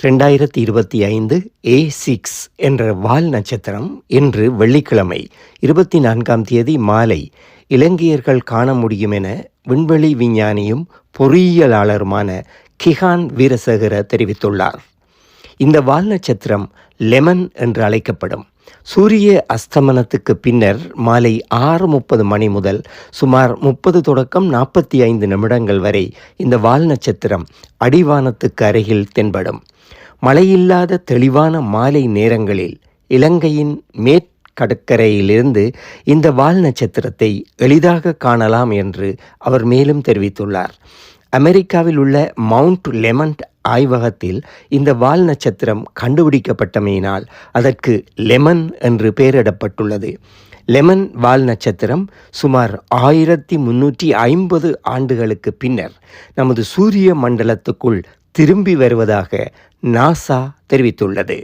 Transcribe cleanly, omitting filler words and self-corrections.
2025 A6 என்ற வால் நட்சத்திரம் இன்று வெள்ளிக்கிழமை 24ஆம் தேதி மாலை இலங்கையர்கள் காண முடியும் என விண்வெளி விஞ்ஞானியும் பொறியியலாளருமான கிஹான் வீரசேகர தெரிவித்துள்ளார். இந்த வால் நட்சத்திரம் லெமன் என்று அழைக்கப்படும். சூரிய அஸ்தமனத்துக்கு பின்னர் மாலை 6:30 மணி முதல் சுமார் 30 தொடக்கம் 45 நிமிடங்கள் வரை இந்த வால் நட்சத்திரம் அடிவானத்துக்கு அருகில் தென்படும். மழையில்லாத தெளிவான மாலை நேரங்களில் இலங்கையின் மேற்கடற்கரையிலிருந்து இந்த வால் நட்சத்திரத்தை எளிதாக காணலாம் என்று அவர் மேலும் தெரிவித்துள்ளார். அமெரிக்காவில் உள்ள மவுண்ட் லெமண்ட் ஆய்வகத்தில் இந்த வால் நட்சத்திரம் கண்டுபிடிக்கப்பட்டமையினால் அதற்கு லெமன் என்று பெயரிடப்பட்டுள்ளது. லெமன் வால் நட்சத்திரம் சுமார் 1350 ஆண்டுகளுக்கு பின்னர் நமது சூரிய மண்டலத்துக்குள் திரும்பி வருவதாக நாசா தெரிவித்துள்ளது.